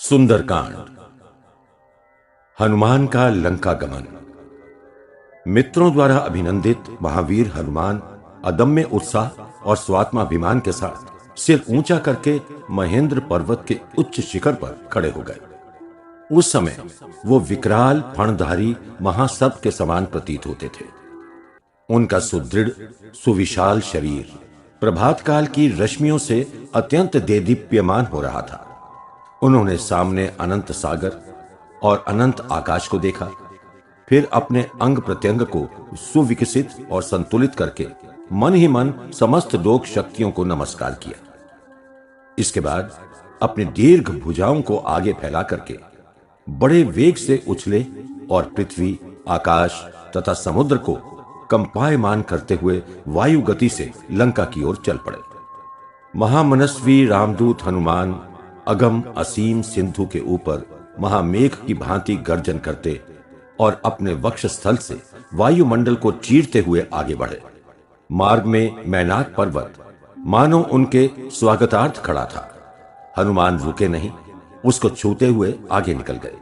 सुंदरकांड। हनुमान का लंका गमन। मित्रों द्वारा अभिनंदित महावीर हनुमान अदम्य उत्साह और स्वात्माभिमान के साथ सिर ऊंचा करके महेंद्र पर्वत के उच्च शिखर पर खड़े हो गए। उस समय वो विकराल फणधारी महासर्प के समान प्रतीत होते थे। उनका सुदृढ़ सुविशाल शरीर प्रभात काल की रश्मियों से अत्यंत देदीप्यमान हो रहा था। उन्होंने सामने अनंत सागर और अनंत आकाश को देखा, फिर अपने अंग प्रत्यंग को सुविकसित और संतुलित करके मन ही मन समस्त लोक शक्तियों को नमस्कार किया। इसके बाद अपनी दीर्घ भुजाओं को आगे फैला करके बड़े वेग से उछले और पृथ्वी, आकाश तथा समुद्र को कंपायमान करते हुए वायु गति से लंका की ओर चल पड़े। महामनस्वी रामदूत हनुमान अगम असीम सिंधु के ऊपर महामेघ की भांति गर्जन करते और अपने वक्षस्थल से वायुमंडल को चीरते हुए आगे बढ़े। मार्ग में मैनाक पर्वत मानो उनके स्वागतार्थ खड़ा था। हनुमान रुके नहीं, उसको छूते हुए आगे निकल गए।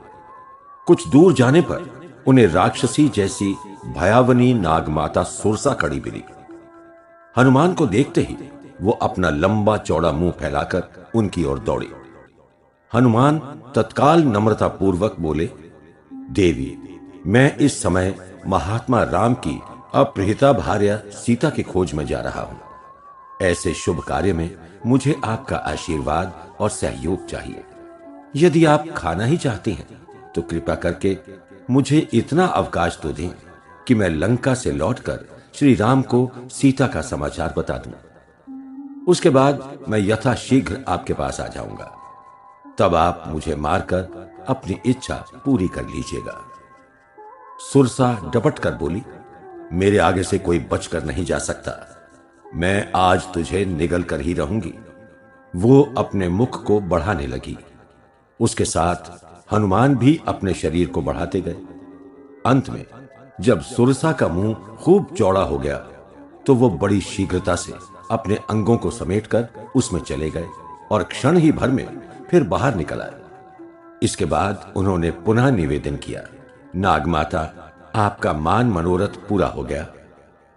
कुछ दूर जाने पर उन्हें राक्षसी जैसी भयावनी नागमाता सुरसा खड़ी मिली। हनुमान को देखते ही वो अपना लंबा चौड़ा मुंह फैलाकर उनकी ओर दौड़ी। हनुमान तत्काल नम्रता पूर्वक बोले, देवी, मैं इस समय महात्मा राम की अप्रिहिता भार्या सीता की खोज में जा रहा हूं। ऐसे शुभ कार्य में मुझे आपका आशीर्वाद और सहयोग चाहिए। यदि आप खाना ही चाहती हैं तो कृपा करके मुझे इतना अवकाश तो दें कि मैं लंका से लौटकर श्री राम को सीता का समाचार बता दूं। उसके बाद मैं यथाशीघ्र आपके पास आ जाऊंगा। तब आप मुझे मारकर अपनी इच्छा पूरी कर लीजिएगा। सुरसा डपट कर बोली, मेरे आगे से कोई बचकर नहीं जा सकता। मैं आज तुझे निगल कर ही रहूंगी। वो अपने मुख को बढ़ाने लगी। उसके साथ हनुमान भी अपने शरीर को बढ़ाते गए। अंत में जब सुरसा का मुंह खूब चौड़ा हो गया तो वो बड़ी शीघ्रता से अपने अंगों को समेटकर उसमें चले गए और क्षण ही भर में फिर बाहर निकल आए। इसके बाद उन्होंने पुनः निवेदन किया, नागमाता, आपका मान मनोरथ पूरा हो गया।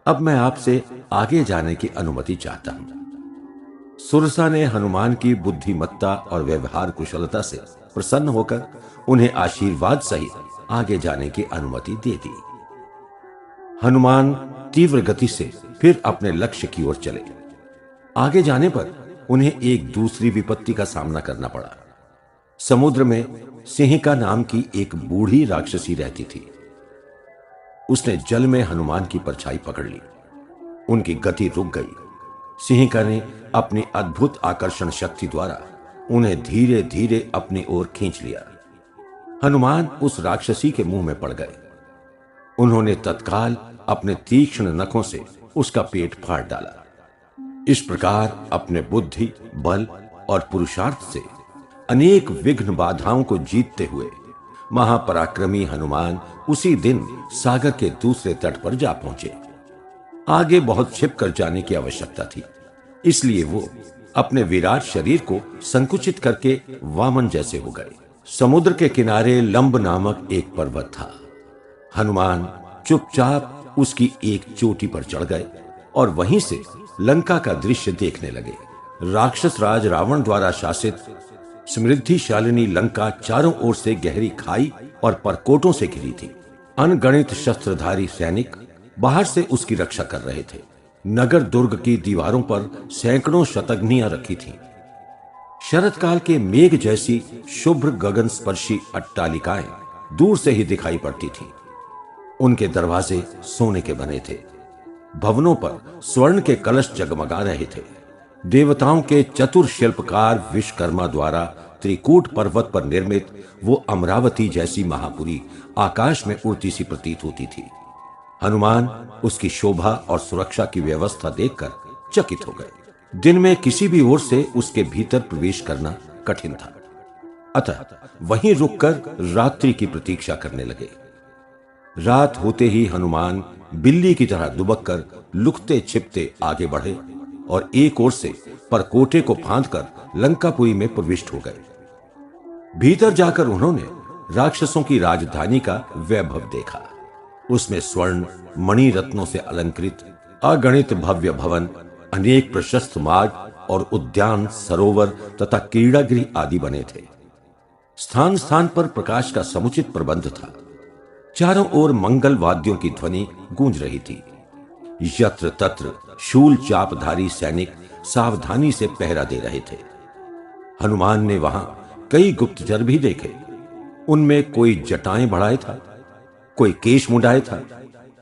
अब मैं आपसे आगे जाने की अनुमति चाहता हूं। सुरसा ने हनुमान की बुद्धिमत्ता और व्यवहार कुशलता से प्रसन्न होकर उन्हें आशीर्वाद सहित आगे जाने की अनुमति दे दी। हनुमान तीव्र गति से फिर अपने लक्ष्य की ओर चले। आगे जाने पर उन्हें एक दूसरी विपत्ति का सामना करना पड़ा। समुद्र में सिंहिका नाम की एक बूढ़ी राक्षसी रहती थी। उसने जल में हनुमान की परछाई पकड़ ली। उनकी गति रुक गई। सिंहिका ने अपनी अद्भुत आकर्षण शक्ति द्वारा उन्हें धीरे धीरे अपनी ओर खींच लिया। हनुमान उस राक्षसी के मुंह में पड़ गए। उन्होंने तत्काल अपने तीक्ष्ण नखों से उसका पेट फाड़ डाला। इस प्रकार अपने बुद्धि, बल और पुरुषार्थ से अनेक विघ्न बाधाओं को जीतते हुए महापराक्रमी हनुमान उसी दिन सागर के दूसरे तट पर जा पहुंचे। आगे बहुत छिपकर जाने की आवश्यकता थी, इसलिए वो अपने विराट शरीर को संकुचित करके वामन जैसे हो गए। समुद्र के किनारे लंब नामक एक पर्वत था। हनुमान चुपचाप उसकी एक चोटी पर चढ़ गए और वहीं से लंका का दृश्य देखने लगे। राक्षस राज रावण द्वारा शासित समृद्धिशालिनी लंका चारों ओर से गहरी खाई और परकोटों से घिरी थी। अनगणित शस्त्रधारी सैनिक बाहर से उसकी रक्षा कर रहे थे। नगर दुर्ग की दीवारों पर सैकड़ों शतघ्नियां रखी थीं। शरतकाल के मेघ जैसी शुभ्र गगन स्पर्शी अट्टालिकाएं दूर से ही दिखाई पड़ती थीं। उनके दरवाजे सोने के बने थे। भवनों पर स्वर्ण के कलश जगमगा रहे थे। देवताओं के चतुर शिल्पकार विश्वकर्मा द्वारा त्रिकूट पर्वत पर निर्मित वो अमरावती जैसी महापुरी आकाश में उड़ती सी प्रतीत होती थी। हनुमान उसकी शोभा और सुरक्षा की व्यवस्था देखकर चकित हो गए। दिन में किसी भी ओर से उसके भीतर प्रवेश करना कठिन था, अतः वहीं रुककर रात्रि की प्रतीक्षा करने लगे। रात होते ही हनुमान बिल्ली की तरह दुबककर लुकते छिपते आगे बढ़े और एक ओर से परकोटे को फांदकर लंकापुरी में प्रविष्ट हो गए। भीतर जाकर उन्होंने राक्षसों की राजधानी का वैभव देखा। उसमें स्वर्ण मणि रत्नों से अलंकृत अगणित भव्य भवन, अनेक प्रशस्त मार्ग और उद्यान, सरोवर तथा क्रीड़ागृह आदि बने थे। स्थान स्थान पर प्रकाश का समुचित प्रबंध था। चारों ओर मंगल वाद्यों की ध्वनि गूंज रही थी। यत्र तत्र शूल चापधारी सैनिक सावधानी से पहरा दे रहे थे। हनुमान ने वहां कई गुप्तचर भी देखे। उनमें कोई जटाएं बढ़ाए था, कोई केश मुंडाए था,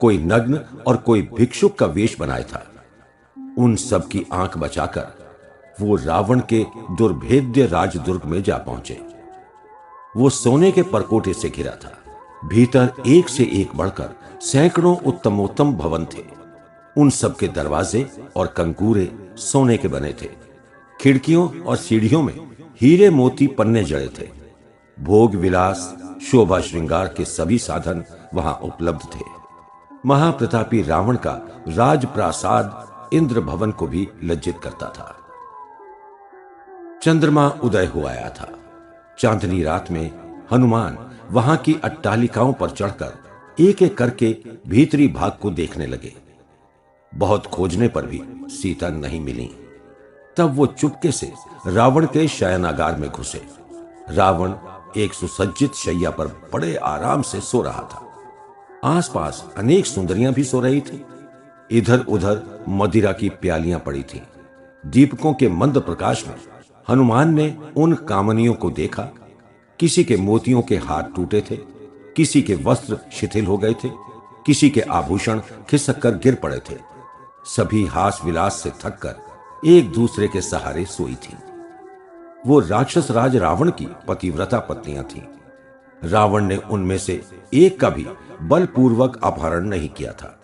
कोई नग्न और कोई भिक्षुक का वेश बनाए था। उन सब की आंख बचाकर वो रावण के दुर्भेद्य राजदुर्ग में जा पहुंचे। वो सोने के परकोटे से घिरा था। भीतर एक से एक बढ़कर सैकड़ों उत्तमोत्तम भवन थे। उन सब के दरवाजे और कंकूरे सोने के बने थे। खिड़कियों और सीढ़ियों में हीरे मोती पन्ने जड़े थे। भोग विलास शोभा श्रृंगार के सभी साधन वहां उपलब्ध थे। महाप्रतापी रावण का राजप्रासाद इंद्र भवन को भी लज्जित करता था। चंद्रमा उदय हो आया था। चांदनी रात में हनुमान वहां की अट्टालिकाओं पर चढ़कर एक एक करके भीतरी भाग को देखने लगे। बहुत खोजने पर भी सीता नहीं मिली। तब वो चुपके से रावण के शयनागार में घुसे। रावण एक सुसज्जित शैया पर बड़े आराम से सो रहा था। आसपास अनेक सुंदरियां भी सो रही थी। इधर उधर मदिरा की प्यालियां पड़ी थीं। दीपकों के मंद प्रकाश में हनुमान ने उन कामनियों को देखा। किसी के मोतियों के हाथ टूटे थे, किसी के वस्त्र शिथिल हो गए थे, किसी के आभूषण खिसक कर गिर पड़े थे। सभी हास विलास से थककर एक दूसरे के सहारे सोई थीं। वो राक्षस राज रावण की पतिव्रता पत्नियां थीं। रावण ने उनमें से एक का भी बलपूर्वक अपहरण नहीं किया था।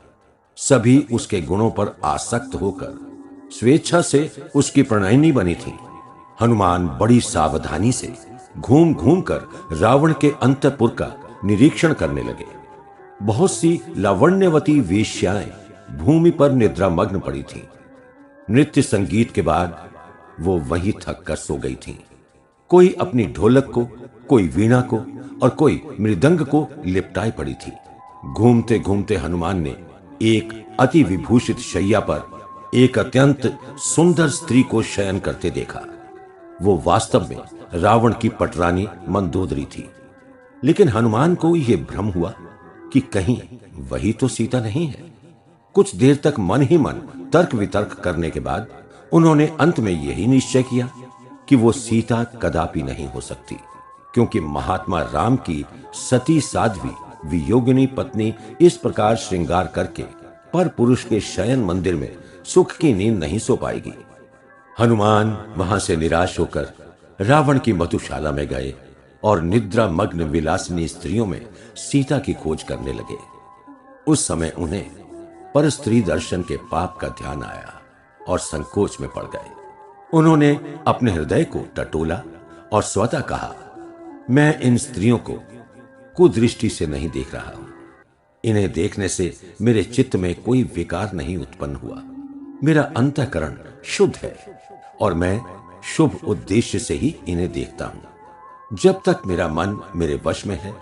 सभी उसके गुणों पर आसक्त होकर स्वेच्छा से उसकी प्रणयिनी बनी थीं। हनुमान बड़ी सावधानी से घूम घूम कर रावण के अंतपुर का निरीक्षण करने लगे। बहुत सी लावण्यवती वेश्याएं भूमि पर निद्रामग्न पड़ी थीं। नृत्य संगीत के बाद वो वहीं थक कर सो गई थीं। कोई अपनी ढोलक को, कोई वीणा को और कोई मृदंग को लिपटाई पड़ी थी। घूमते घूमते हनुमान ने एक अति विभूषित शैया पर एक अत्यंत सुंदर स्त्री को शयन करते देखा। वो वास्तव में रावण की पटरानी मंदोदरी थी। लेकिन हनुमान को यह भ्रम हुआ कि कहीं वही तो सीता नहीं है। कुछ देर तक मन ही मन तर्क वितर्क करने के बाद उन्होंने अंत में यही निश्चय किया कि वो सीता कदापि नहीं हो सकती, क्योंकि महात्मा राम की सती साध्वी वियोगिनी पत्नी इस प्रकार श्रृंगार करके पर पुरुष के शयन मंदिर में सुख की नींद नहीं सो पाएगी। हनुमान वहां से निराश होकर रावण की मधुशाला में गए और निद्रा मग्न विलासिनी स्त्रियों में सीता की खोज करने लगे। उस समय उन्हें पर स्त्री दर्शन के पाप का ध्यान आया और संकोच में पड़ गए। उन्होंने अपने हृदय को टटोला और स्वतः कहा, मैं इन स्त्रियों को कुदृष्टि से नहीं देख रहा हूं। इन्हें देखने से मेरे चित्त में कोई विकार नहीं उत्पन्न हुआ। मेरा अंतःकरण शुद्ध है और मैं शुभ उद्देश्य से ही इन्हें देखता हूं। जब तक मेरा मन मेरे वश में है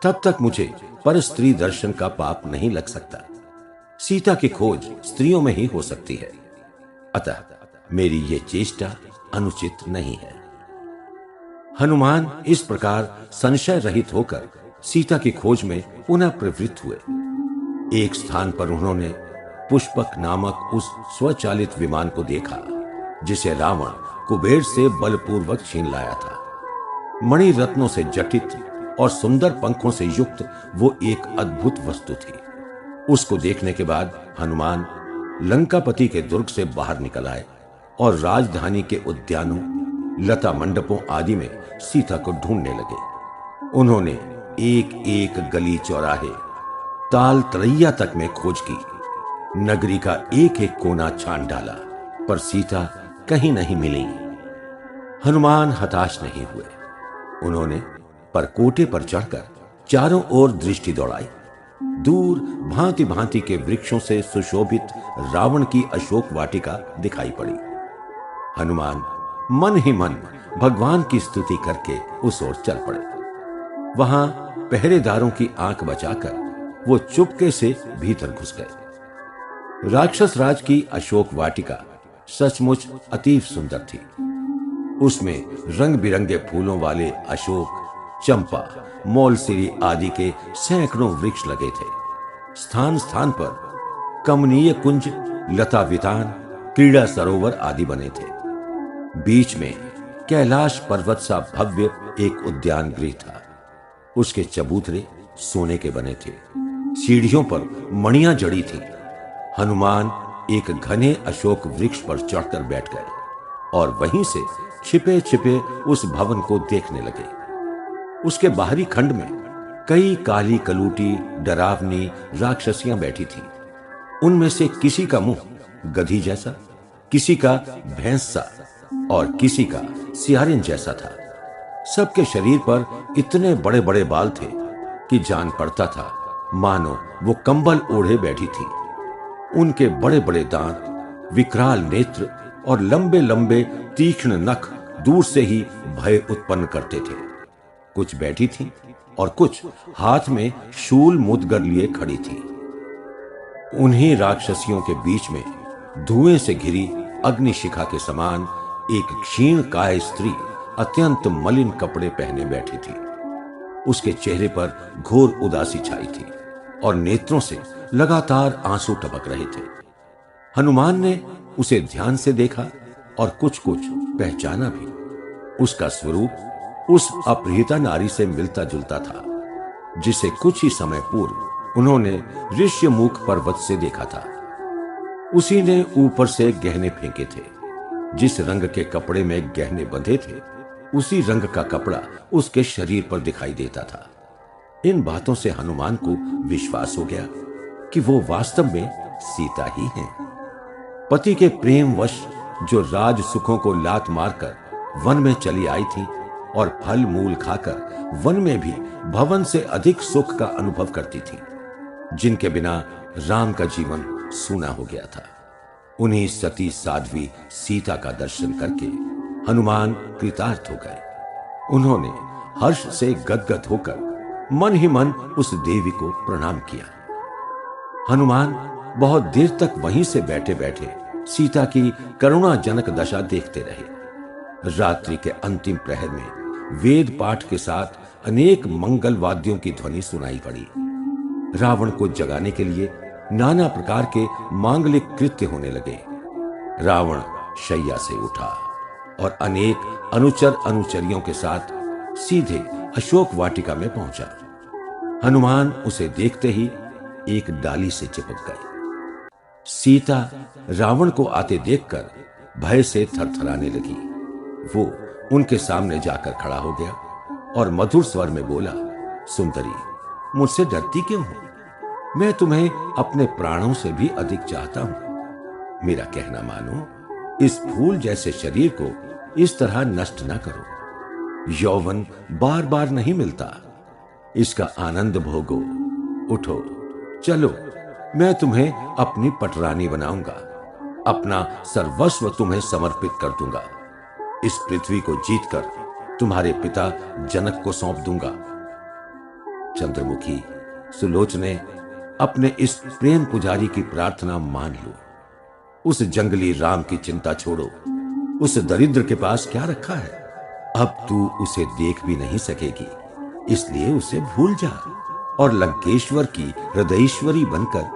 तब तक मुझे पर स्त्री दर्शन का पाप नहीं लग सकता। सीता की खोज स्त्रियों में ही हो सकती है, अतः मेरी ये चेष्टा अनुचित नहीं है। हनुमान इस प्रकार संशय रहित होकर सीता की खोज में पुनः प्रवृत्त हुए। एक स्थान पर उन्होंने पुष्पक नामक उस स्वचालित विमान को देखा जिसे रावण कुबेर से बलपूर्वक छीन लाया था। मणि रत्नों से जटित और सुंदर पंखों से युक्त वो एक अद्भुत वस्तु थी। उसको देखने के बाद हनुमान लंकापति के दुर्ग से बाहर निकल आए और राजधानी के उद्यानों, लता मंडपों आदि में सीता को ढूंढने लगे। उन्होंने एक एक गली चौराहे, ताल तरैया तक में खोज की। नगरी का एक एक कोना छान डाला, पर सीता कहीं नहीं मिली। हनुमान हताश नहीं हुए। उन्होंने परकोटे पर चढ़कर चारों ओर दृष्टि दौड़ाई। दूर भांति भांति के वृक्षों से सुशोभित रावण की अशोक वाटिका दिखाई पड़ी। हनुमान मन ही मन भगवान की स्तुति करके उस ओर चल पड़े। वहां पहरेदारों की आंख बचाकर वो चुपके से भीतर घुस गए। राक्षस राज की अशोक वाटिका सचमुच अतीव सुंदर थी। उसमें रंग बिरंगे फूलों वाले अशोक, चंपा, मौलसिरी आदि के सैकड़ों वृक्ष लगे थे। स्थान स्थान पर कमनीय कुंज, लता वितान, क्रीड़ा सरोवर आदि बने थे। बीच में कैलाश पर्वत सा भव्य एक उद्यान गृह था। उसके चबूतरे सोने के बने थे। सीढ़ियों पर मणियां जड़ी थी। हनुमान एक घने अशोक वृक्ष पर चढ़कर बैठ गए और वहीं से छिपे छिपे उस भवन को देखने लगे। उसके बाहरी खंड में कई काली कलूटी डरावनी राक्षसियां बैठी थीं। उनमें से किसी का मुंह गधी जैसा, किसी का भैंस सा और किसी का सियारिन जैसा था। सबके शरीर पर इतने बड़े बड़े बाल थे कि जान पड़ता था मानो वो कंबल ओढ़े बैठी थी। उनके बड़े बड़े दांत, विकराल नेत्र और लंबे लंबे तीक्ष्ण नख दूर से ही भय उत्पन्न करते थे। कुछ बैठी थीं और कुछ हाथ में शूल मुदगर लिए खड़ी थीं। उन्हीं राक्षसियों के बीच में धुएं से घिरी अग्निशिखा के समान एक क्षीण काय स्त्री अत्यंत मलिन कपड़े पहने बैठी थी। उसके चेहरे पर घोर उदासी छाई थी और नेत्रों से लगातार आंसू टपक रहे थे। हनुमान ने उसे ध्यान से देखा और कुछ कुछ पहचाना भी। उसका स्वरूप उस अपहृता नारी से मिलता जुलता था जिसे कुछ ही समय पूर्व उन्होंने ऋष्यमुख पर्वत से देखा था। उसी ने ऊपर से गहने फेंके थे। जिस रंग के कपड़े में गहने बंधे थे उसी रंग का कपड़ा उसके शरीर पर दिखाई देता था। इन बातों से हनुमान को विश्वास हो गया कि वो वास्तव में सीता ही हैं। पति के प्रेम वश जो राज सुखों को लात मारकर वन में चली आई थी और फल मूल खाकर वन में भी भवन से अधिक सुख का अनुभव करती थी, जिनके बिना राम का जीवन सूना हो गया था, उन्हीं सती साध्वी सीता का दर्शन करके हनुमान कृतार्थ हो गए। उन्होंने हर्ष से गदगद होकर मन ही मन उस देवी को प्रणाम किया। हनुमान बहुत देर तक वहीं से बैठे बैठे सीता की करुणाजनक दशा देखते रहे। रात्रि के अंतिम प्रहर में वेद पाठ के साथ अनेक मंगल वाद्यों की ध्वनि सुनाई पड़ी। रावण को जगाने के लिए नाना प्रकार के मांगलिक कृत्य होने लगे। रावण शैया से उठा और अनेक अनुचर अनुचरियों के साथ सीधे अशोक वाटिका में पहुंचा। हनुमान उसे देखते ही एक डाली से चिपक गए। सीता रावण को आते देखकर भय से थरथराने लगी। वो उनके सामने जाकर खड़ा हो गया और मधुर स्वर में बोला, सुंदरी, मुझसे डरती क्यों हो? मैं तुम्हें अपने प्राणों से भी अधिक चाहता हूं। मेरा कहना मानो। इस फूल जैसे शरीर को इस तरह नष्ट न करो। यौवन बार बार नहीं मिलता, इसका आनंद भोगो। उठो, चलो, मैं तुम्हें अपनी पटरानी बनाऊंगा। अपना सर्वस्व तुम्हें समर्पित कर दूंगा। इस पृथ्वी को जीतकर तुम्हारे पिता जनक को सौंप दूंगा। चंद्रमुखी, सुलोचने, अपने इस प्रेम पुजारी की प्रार्थना मान लो। उस जंगली राम की चिंता छोड़ो। उस दरिद्र के पास क्या रखा है? अब तू उसे देख भी नहीं सकेगी, इसलिए उसे भूल जा और लंकेश्वर की हृदयेश्वरी बनकर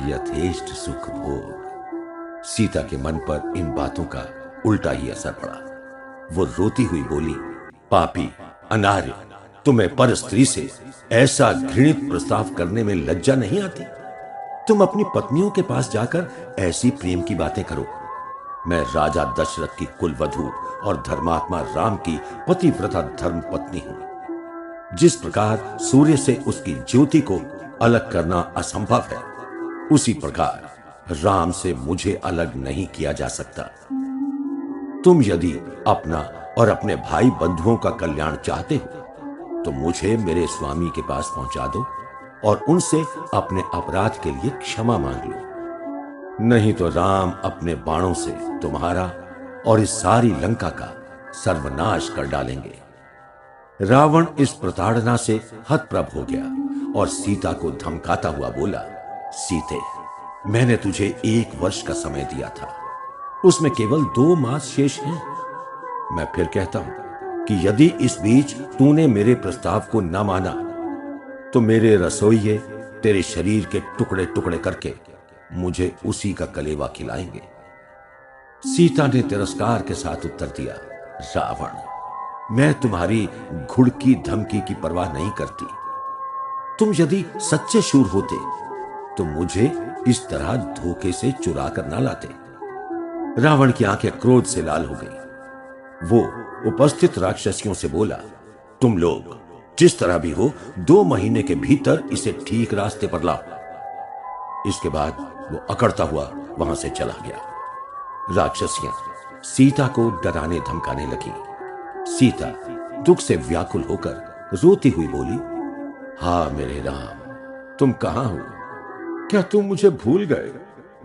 यथेष्ट सुख भोग। सीता के मन पर इन बातों का उल्टा ही असर पड़ा। वो रोती हुई बोली, पापी, अनार्य, तुम्हें पर स्त्री से ऐसा घृणित प्रस्ताव करने में लज्जा नहीं आती? तुम अपनी पत्नियों के पास जाकर ऐसी प्रेम की बातें करो। मैं राजा दशरथ की कुलवधू और धर्मात्मा राम की पतिव्रता धर्म पत्नी हूं। जिस प्रकार सूर्य से उसकी ज्योति को अलग करना असंभव है, उसी प्रकार राम से मुझे अलग नहीं किया जा सकता। तुम यदि अपना और अपने भाई बंधुओं का कल्याण चाहते हो तो मुझे मेरे स्वामी के पास पहुंचा दो और उनसे अपने अपराध के लिए क्षमा मांग लो। नहीं तो राम अपने बाणों से तुम्हारा और इस सारी लंका का सर्वनाश कर डालेंगे। रावण इस प्रताड़ना से हतप्रभ हो गया और सीता को धमकाता हुआ बोला, सीते, मैंने तुझे 1 वर्ष का समय दिया था, उसमें केवल 2 मास शेष हैं। मैं फिर कहता हूं कि यदि इस बीच तूने मेरे प्रस्ताव को न माना तो मेरे रसोइये तेरे शरीर के टुकड़े टुकड़े करके मुझे उसी का कलेवा खिलाएंगे। सीता ने तिरस्कार के साथ उत्तर दिया, रावण, मैं तुम्हारी घुड़की धमकी की परवाह नहीं करती। तुम यदि सच्चे शूर होते तो मुझे इस तरह धोखे से चुरा कर ना लाते। रावण की आंखें क्रोध से लाल हो गई। वो उपस्थित राक्षसियों से बोला, तुम लोग जिस तरह भी हो 2 महीने के भीतर इसे ठीक रास्ते पर लाओ। इसके बाद वो अकड़ता हुआ वहां से चला गया। राक्षसियां सीता को डराने धमकाने लगी। सीता दुख से व्याकुल होकर रोती हुई बोली, हा मेरे राम, तुम कहां हो? क्या तुम मुझे भूल गए?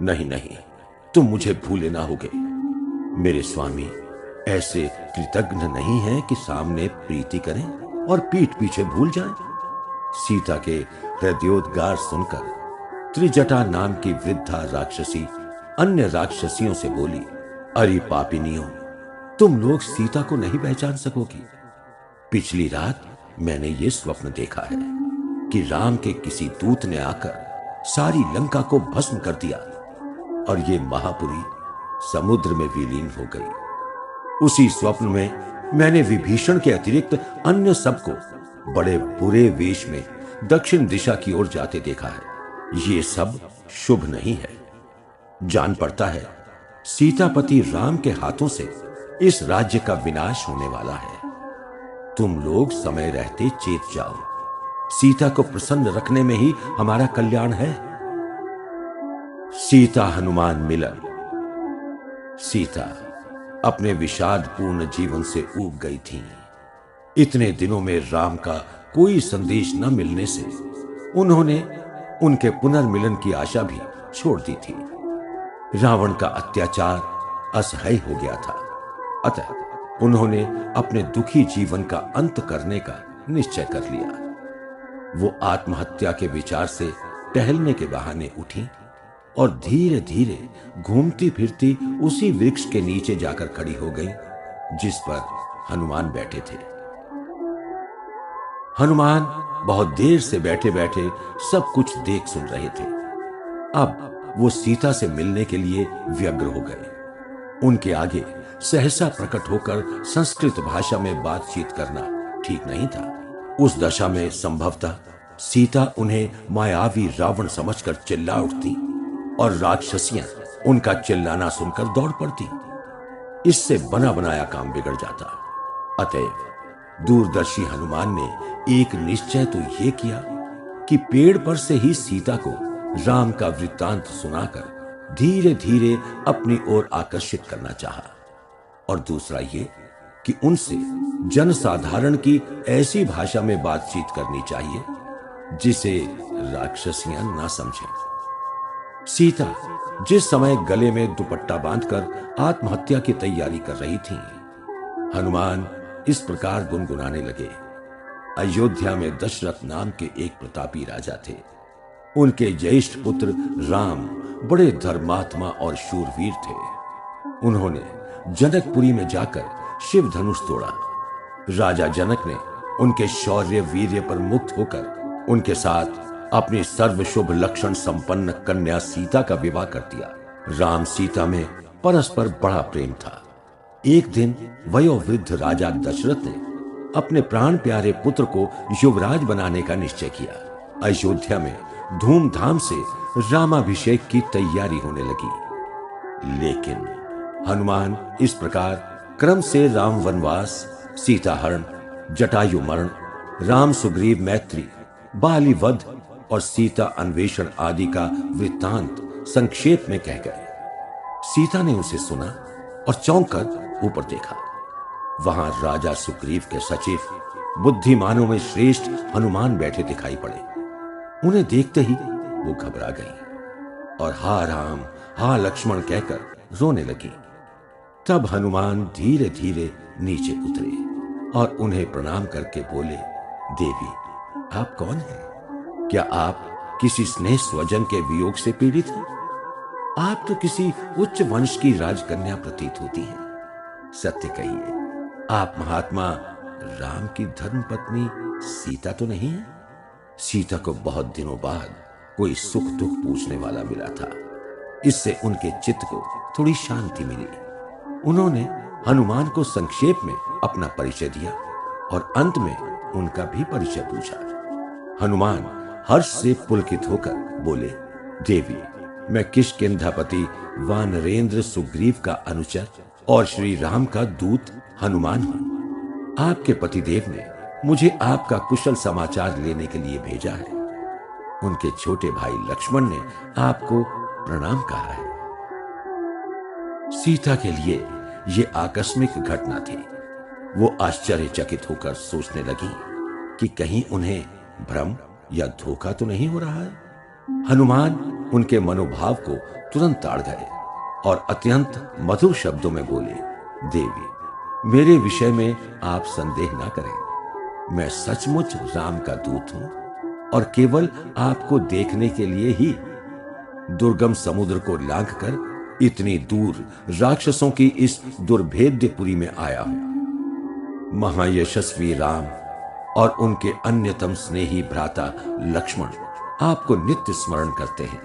नहीं नहीं, तुम मुझे भूले ना होगे। मेरे स्वामी ऐसे कृतज्ञ नहीं हैं कि सामने प्रीति करें और पीठ पीछे भूल जाएं। सीता के हृदयोद्गार सुनकर त्रिजटा नाम की वृद्धा राक्षसी अन्य राक्षसियों से बोली, अरे पापिनियों, तुम लोग सीता को नहीं पहचान सकोगी। पिछली रात मैंने ये स्वप्न देखा है कि राम के किसी दूत ने आकर सारी लंका को भस्म कर दिया और ये महापुरी समुद्र में विलीन हो गई। उसी स्वप्न में मैंने विभीषण के अतिरिक्त अन्य सबको बड़े बुरे वेश में दक्षिण दिशा की ओर जाते देखा है। ये सब शुभ नहीं है। जान पड़ता है सीतापति राम के हाथों से इस राज्य का विनाश होने वाला है। तुम लोग समय रहते चेत जाओ। सीता को प्रसन्न रखने में ही हमारा कल्याण है। सीता हनुमान मिलन। सीता अपने विषादपूर्ण जीवन से ऊब गई थी। इतने दिनों में राम का कोई संदेश न मिलने से उन्होंने उनके पुनर्मिलन की आशा भी छोड़ दी थी। रावण का अत्याचार असह्य हो गया था, अतः उन्होंने अपने दुखी जीवन का अंत करने का निश्चय कर लिया। वो आत्महत्या के विचार से टहलने के बहाने उठी और धीरे धीरे घूमती फिरती उसी वृक्ष के नीचे जाकर खड़ी हो गई जिस पर हनुमान बैठे थे। हनुमान बहुत देर से बैठे बैठे सब कुछ देख सुन रहे थे। अब वो सीता से मिलने के लिए व्यग्र हो गए। उनके आगे सहसा प्रकट होकर संस्कृत भाषा में बातचीत करना ठीक नहीं था। उस दशा में संभवतः सीता उन्हें मायावी रावण समझकर चिल्ला उठती और राक्षसियां उनका चिल्लाना सुनकर दौड़ पड़ती। इससे बना बनाया काम बिगड़ जाता। अतएव दूरदर्शी हनुमान ने एक निश्चय तो यह किया कि पेड़ पर से ही सीता को राम का वृत्तांत सुनाकर धीरे धीरे अपनी ओर आकर्षित करना चाहा, और दूसरा ये कि उनसे जनसाधारण की ऐसी भाषा में बातचीत करनी चाहिए जिसे राक्षसियां ना समझें। सीता जिस समय गले में दुपट्टा बांधकर आत्महत्या की तैयारी कर रही थी, हनुमान इस प्रकार गुनगुनाने लगे। अयोध्या में दशरथ नाम के एक प्रतापी राजा थे। उनके ज्येष्ठ पुत्र राम बड़े धर्मात्मा और शूरवीर थे। उन्होंने जनकपुरी में जाकर शिव धनुष तोड़ा। राजा जनक ने उनके शौर्य वीर्य पर मुक्त होकर उनके साथ अपनी सर्वशुभ लक्षण संपन्न कन्या सीता का विवाह कर दिया। राम सीता में परस्पर बड़ा प्रेम था। एक दिन वयोवृद्ध राजा दशरथ ने अपने प्राण प्यारे पुत्र को युवराज बनाने का निश्चय किया। अयोध्या में धूमधाम से रामाभिषेक की तैयारी होने लगी। लेकिन हनुमान इस प्रकार क्रम से राम वनवास, सीता हरण, जटायु मरण, राम सुग्रीव मैत्री, बाली वध और सीता अन्वेषण आदि का वृत्तांत संक्षेप में कह गए। सीता ने उसे सुना और चौंक कर ऊपर देखा। वहां राजा सुग्रीव के सचिव, बुद्धिमानों में श्रेष्ठ हनुमान बैठे दिखाई पड़े। उन्हें देखते ही वो घबरा गई और हा राम, हा लक्ष्मण कहकर रोने लगी। तब हनुमान धीरे धीरे नीचे उतरे और उन्हें प्रणाम करके बोले, देवी, आप कौन हैं? क्या आप किसी स्नेह स्वजन के वियोग से पीड़ित हैं? आप तो किसी उच्च वंश की राजकन्या प्रतीत होती हैं। सत्य कहिए, आप महात्मा राम की धर्मपत्नी सीता तो नहीं है? सीता को बहुत दिनों बाद कोई सुख दुख पूछने वाला मिला था। इससे उनके चित्त को थोड़ी शांति मिली। उन्होंने हनुमान को संक्षेप में अपना परिचय दिया और अंत में उनका भी परिचय पूछा। हनुमान हर्ष से पुलकित होकर बोले, देवी, मैं किष्किंधापति वानरेंद्र सुग्रीव का अनुचर और श्री राम का दूत हनुमान हूं। आपके पतिदेव ने मुझे आपका कुशल समाचार लेने के लिए भेजा है। उनके छोटे भाई लक्ष्मण ने आपको प्रणाम कहा है। सीता के लिए यह आकस्मिक घटना थी। वो आश्चर्यचकित होकर सोचने लगी कि कहीं उन्हें भ्रम या धोखा तो नहीं हो रहा है। हनुमान उनके मनोभाव को तुरंत ताड़ गए और अत्यंत मधुर शब्दों में बोले, देवी, मेरे विषय में आप संदेह ना करें। मैं सचमुच राम का दूत हूं और केवल आपको देखने के लिए ही दुर्गम समुद्र को लांघकर इतनी दूर राक्षसों की इस दुर्भेद्यपुरी में आया हूं। महायशस्वी राम और उनके अन्यतम स्नेही भ्राता लक्ष्मण आपको नित्य स्मरण करते हैं।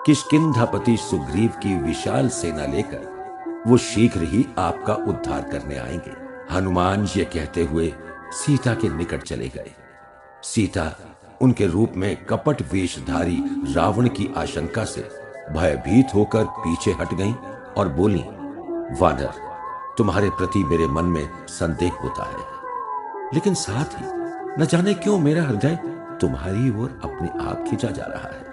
किष्किंधापति सुग्रीव की विशाल सेना लेकर वो शीघ्र ही आपका उद्धार करने आएंगे। हनुमान ये कहते हुए सीता के निकट चले गए। सीता उनके रूप में कपट वेशधारी रावण की आशंका से भयभीत होकर पीछे हट गईं और बोली, वानर, तुम्हारे प्रति मेरे मन में संदेह होता है, लेकिन साथ ही न जाने क्यों मेरा हृदय तुम्हारी ओर अपने आप खींचा जा रहा है।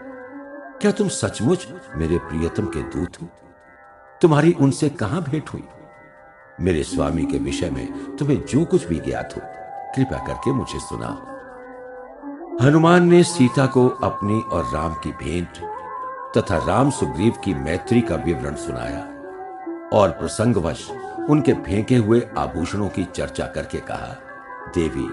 क्या तुम सचमुच मेरे प्रियतम के दूत हो? तुम्हारी उनसे कहां भेंट हुई? मेरे स्वामी के विषय में तुम्हें जो कुछ भी ज्ञात हो, कृपया करके मुझे सुनाओ। हनुमान ने सीता को अपनी और राम की भेंट तथा राम सुग्रीव की मैत्री का विवरण सुनाया और प्रसंगवश उनके फेंके हुए आभूषणों की चर्चा करके कहा, देवी,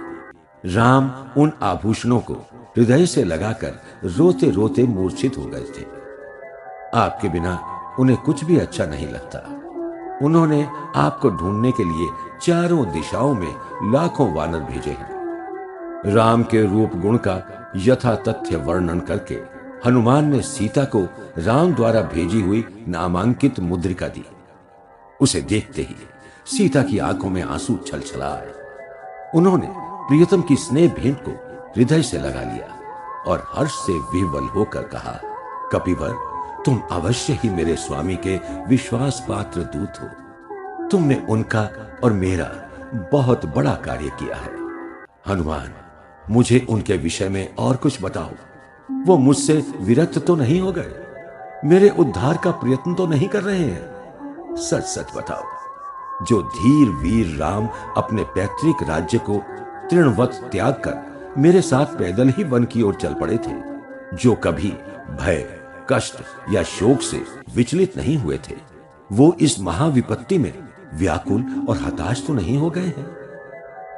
राम उन आभूषणों को हृदय से लगाकर रोते रोते मूर्छित हो गए थे। आपके बिना उन्हें कुछ भी अच्छा नहीं लगता। उन्होंने आपको ढूंढने के लिए चारों दिशाओं में लाखों वानर भेजे हैं। राम के रूप गुण का यथा तथ्य वर्णन करके हनुमान ने सीता को राम द्वारा भेजी हुई नामांकित मुद्रिका दी। उसे देखते ही सीता की आंखों में आंसू छलछलाए। उन्होंने प्रियतम की स्नेह भेंट को हृदय से लगा लिया और हर्ष से विह्वल होकर कहा, कपिवर, तुम अवश्य ही मेरे स्वामी के विश्वास पात्र दूत हो। तुमने उनका और मेरा बहुत बड़ा कार्य किया है। हनुमान, मुझे उनके विषय में और कुछ बताओ। वो मुझसे विरक्त तो नहीं हो गए? मेरे उद्धार का प्रयत्न तो नहीं कर रहे हैं? सच सच बताओ। जो धीर वीर राम अपने पैतृक राज्य को तृणवत त्याग कर मेरे साथ पैदल ही वन की ओर चल पड़े थे, जो कभी भय, कष्ट या शोक से विचलित नहीं हुए थे, वो इस महाविपत्ति में व्याकुल और हताश तो नहीं हो गए हैं?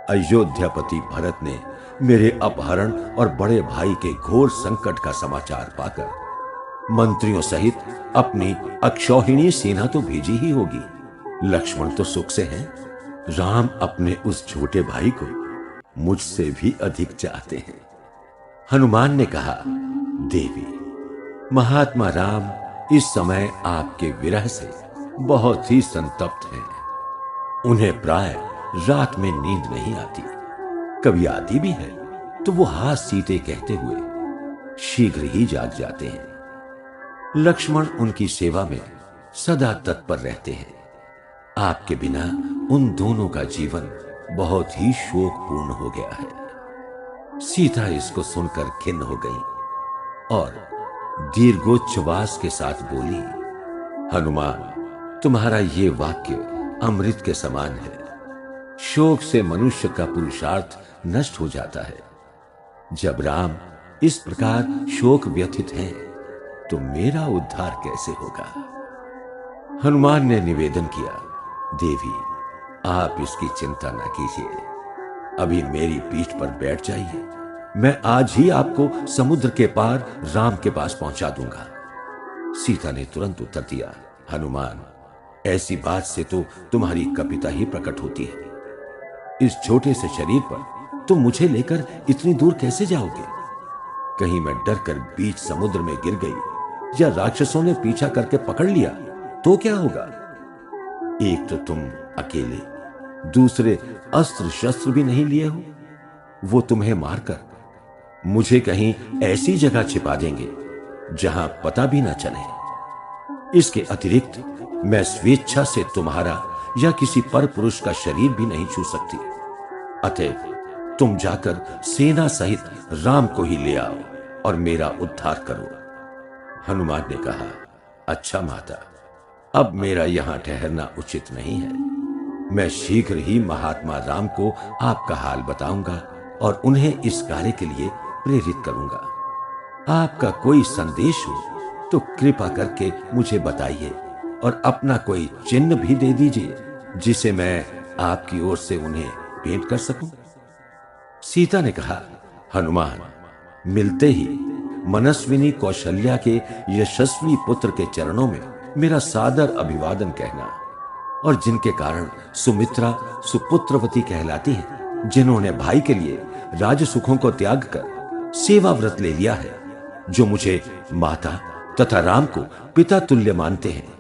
अयोध्यापति भरत ने मेरे अपहरण और बड़े भाई के घोर संकट का समाचार पाकर मंत्रियों सहित अपनी अक्षौहिणी सेना तो भेजी ही होगी। लक्ष्मण तो सुख से हैं। राम अपने उस छोटे भाई को मुझसे भी अधिक चाहते हैं। हनुमान ने कहा, देवी, महात्मा राम इस समय आपके विरह से बहुत ही संतप्त हैं। उन्हें प्राय रात में नींद नहीं आती, कभी आती भी है तो वो हाथ सीते कहते हुए शीघ्र ही जाग जाते हैं। लक्ष्मण उनकी सेवा में सदा तत्पर रहते हैं। आपके बिना उन दोनों का जीवन बहुत ही शोकपूर्ण हो गया है। सीता इसको सुनकर खिन्न हो गई और दीर्घोच्छ्वास के साथ बोली, हनुमान, तुम्हारा ये वाक्य अमृत के समान है। शोक से मनुष्य का पुरुषार्थ नष्ट हो जाता है। जब राम इस प्रकार शोक व्यथित हैं, तो मेरा उद्धार कैसे होगा? हनुमान ने निवेदन किया, देवी, आप इसकी चिंता न कीजिए, अभी मेरी पीठ पर बैठ जाइए। मैं आज ही आपको समुद्र के पार राम के पास पहुंचा दूंगा। सीता ने तुरंत उत्तर दिया, हनुमान, ऐसी बात से तो तुम्हारी कपिता ही प्रकट होती है। इस छोटे से शरीर पर तुम मुझे लेकर इतनी दूर कैसे जाओगे? कहीं मैं डर कर बीच समुद्र में गिर गई या राक्षसों ने पीछा करके पकड़ लिया तो क्या होगा? एक तो तुम अकेले, दूसरे अस्त्र शस्त्र भी नहीं लिए हो। वो तुम्हें मारकर मुझे कहीं ऐसी जगह छिपा देंगे जहां पता भी ना चले। इसके अतिरिक्त मैं स्वेच्छा से तुम्हारा या किसी पर पुरुष का शरीर भी नहीं छू सकती। अतः तुम जाकर सेना सहित राम को ही ले आओ और मेरा उद्धार करो। हनुमान ने कहा, अच्छा माता, अब मेरा यहां ठहरना उचित नहीं है। मैं शीघ्र ही महात्मा राम को आपका हाल बताऊंगा और उन्हें इस कार्य के लिए प्रेरित करूंगा। आपका कोई संदेश हो तो कृपा करके मुझे बताइए और अपना कोई चिन्ह भी दे दीजिए जिसे मैं आपकी ओर से उन्हें भेंट कर सकूं। सीता ने कहा, हनुमान, मिलते ही मनस्विनी कौशल्या के यशस्वी पुत्र के चरणों में मेरा सादर अभिवादन कहना, और जिनके कारण सुमित्रा सुपुत्रवती कहलाती है, जिन्होंने भाई के लिए राज सुखों को त्याग कर सेवा व्रत ले लिया है, जो मुझे माता तथा राम को पिता तुल्य मानते हैं,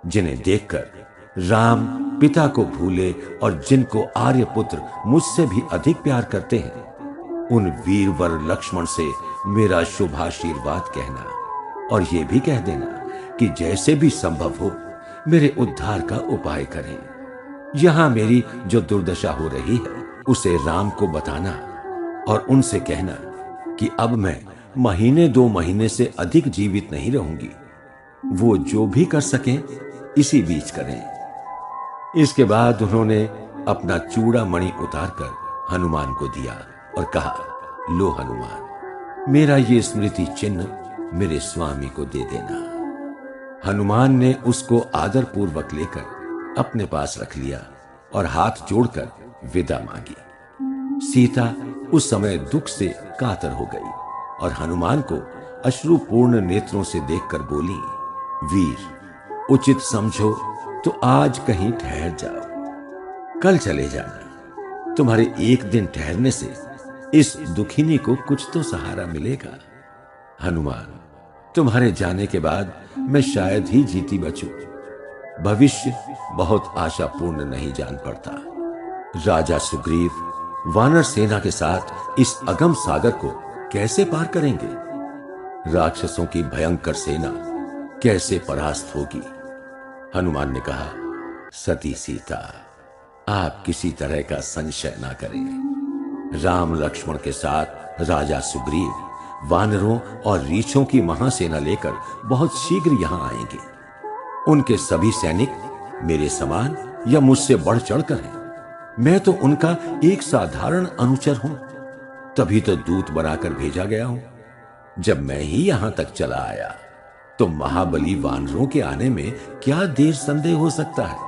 जिन्हें देखकर राम पिता को भूले और जिनको आर्यपुत्र मुझसे भी अधिक प्यार करते हैं, उन वीरवर लक्ष्मण से मेरा शुभाशीर्वाद कहना और यह भी कह देना कि जैसे भी संभव हो मेरे उद्धार का उपाय करें। यहां मेरी जो दुर्दशा हो रही है उसे राम को बताना और उनसे कहना कि अब मैं महीने 2 महीने से अधिक जीवित नहीं रहूंगी। वो जो भी कर सकें इसी बीच करें। इसके बाद उन्होंने अपना चूड़ामणि उतारकर हनुमान को दिया और कहा, लो हनुमान, मेरा ये स्मृति चिन्ह मेरे स्वामी को दे देना। हनुमान ने उसको आदर पूर्वक लेकर अपने पास रख लिया और हाथ जोड़कर विदा मांगी। सीता उस समय दुख से कातर हो गई और हनुमान को अश्रुपूर्ण नेत्रों से देखकर बोली, वीर, उचित समझो तो आज कहीं ठहर जाओ, कल चले जाना। तुम्हारे एक दिन ठहरने से इस दुखिनी को कुछ तो सहारा मिलेगा। हनुमान, तुम्हारे जाने के बाद मैं शायद ही जीती बचूं। भविष्य बहुत आशापूर्ण नहीं जान पड़ता। राजा सुग्रीव वानर सेना के साथ इस अगम सागर को कैसे पार करेंगे? राक्षसों की भयंकर सेना कैसे परास्त होगी? हनुमान ने कहा, सती सीता, आप किसी तरह का संशय ना करें। राम लक्ष्मण के साथ राजा सुग्रीव वानरों और रीछों की महासेना लेकर बहुत शीघ्र यहां आएंगे। उनके सभी सैनिक मेरे समान या मुझसे बढ़ चढ़कर हैं। मैं तो उनका एक साधारण अनुचर हूं, तभी तो दूत बनाकर भेजा गया हूं। जब मैं ही यहां तक चला आया तो महाबली वानरों के आने में क्या देर संदेह हो सकता है?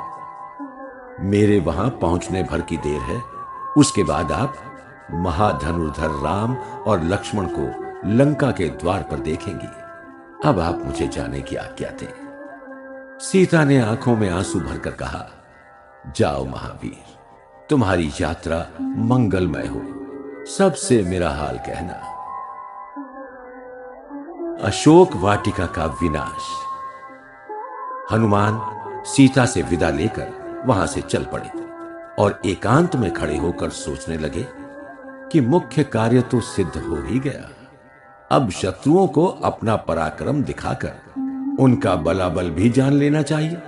मेरे वहां पहुंचने भर की देर है, उसके बाद आप महाधनुर्धर राम और लक्ष्मण को लंका के द्वार पर देखेंगे। अब आप मुझे जाने की आज्ञा दें। सीता ने आंखों में आंसू भरकर कहा, जाओ महावीर, तुम्हारी यात्रा मंगलमय हो। सबसे मेरा हाल कहना। अशोक वाटिका का विनाश। हनुमान सीता से विदा लेकर वहां से चल पड़े और एकांत में खड़े होकर सोचने लगे कि मुख्य कार्य तो सिद्ध हो ही गया। अब शत्रुओं को अपना पराक्रम दिखाकर उनका बलाबल भी जान लेना चाहिए।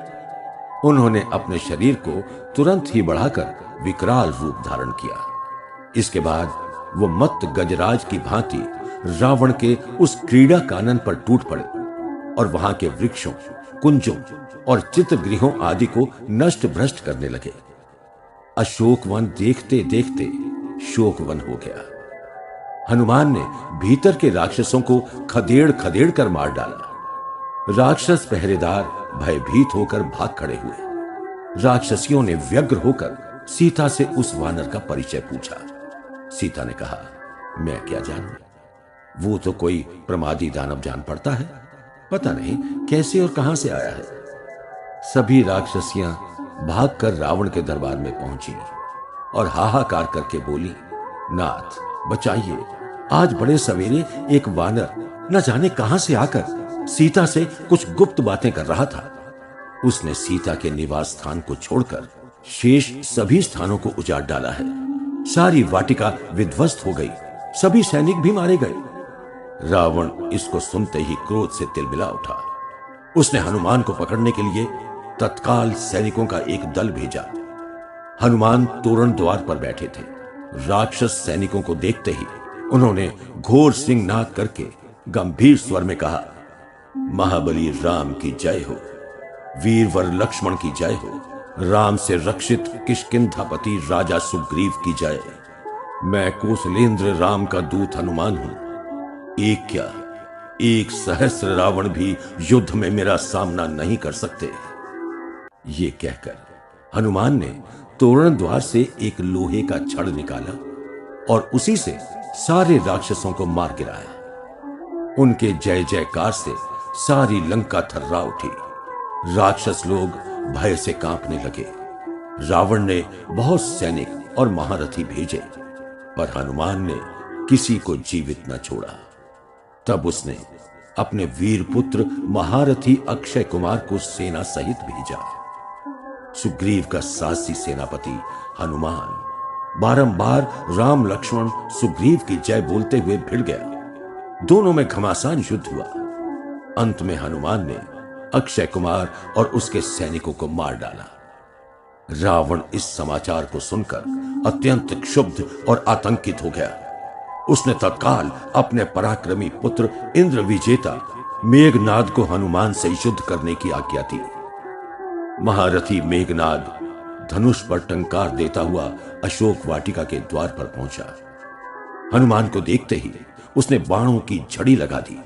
उन्होंने अपने शरीर को तुरंत ही बढ़ाकर विकराल रूप धारण किया। इसके बाद वो मत्त गजराज की भांति रावण के उस क्रीड़ा कानन पर टूट पड़े और वहां के वृक्षों, कुंजों और चित्रगृहों आदि को नष्ट भ्रष्ट करने लगे। अशोकवन देखते देखते शोकवन हो गया। हनुमान ने भीतर के राक्षसों को खदेड़ खदेड़ कर मार डाला। राक्षस पहरेदार भयभीत होकर भाग खड़े हुए। राक्षसियों ने व्यग्र होकर सीता से उस वानर का परिचय पूछा। सीता ने कहा, मैं क्या जानूं, वो तो कोई प्रमादी दानव जान पड़ता है, पता नहीं कैसे और कहां से आया है। सभी राक्षसियां भागकर रावण के दरबार में पहुंची और हाहाकार करके बोली, नाथ बचाइए, आज बड़े सवेरे एक वानर न जाने कहां से आकर सीता से कुछ गुप्त बातें कर रहा था। उसने सीता के निवास स्थान को छोड़कर शेष सभी स्थानों को उजाड़ डाला है। सारी वाटिका विध्वस्त हो गई, सभी सैनिक भी मारे गए। रावण इसको सुनते ही क्रोध से तिलमिला उठा। उसने हनुमान को पकड़ने के लिए तत्काल सैनिकों का एक दल भेजा। हनुमान तोरण द्वार पर बैठे थे। राक्षस सैनिकों को देखते ही उन्होंने घोर सिंहनाद करके गंभीर स्वर में कहा, महाबली राम की जय हो, वीरवर लक्ष्मण की जय हो, राम से रक्षित किष्किंधापति राजा सुग्रीव की जय। मैं कौशलेंद्र राम का दूत हनुमान हूं। एक क्या 1,000 रावण भी युद्ध में मेरा सामना नहीं कर सकते। ये कहकर हनुमान ने तोरण द्वार से एक लोहे का छड़ निकाला और उसी से सारे राक्षसों को मार गिराया। उनके जय जयकार से सारी लंका थर्रा उठी। राक्षस लोग भय से कांपने लगे। रावण ने बहुत सैनिक और महारथी भेजे, पर हनुमान ने किसी को जीवित न छोड़ा। तब उसने अपने वीर पुत्र महारथी अक्षय कुमार को सेना सहित भेजा। सुग्रीव का साहसी सेनापति हनुमान बारंबार राम लक्ष्मण सुग्रीव की जय बोलते हुए भिड़ गया। दोनों में घमासान युद्ध हुआ। अंत में हनुमान ने अक्षय कुमार और उसके सैनिकों को मार डाला। रावण इस समाचार को सुनकर अत्यंत क्षुब्ध और आतंकित हो गया। उसने तत्काल अपने पराक्रमी पुत्र इंद्र विजेता मेघनाद को हनुमान से युद्ध करने की आज्ञा दी। महारथी मेघनाद धनुष पर टंकार देता हुआ अशोक वाटिका के द्वार पर पहुंचा। हनुमान को देखते ही उसने बाणों की झड़ी लगा दी।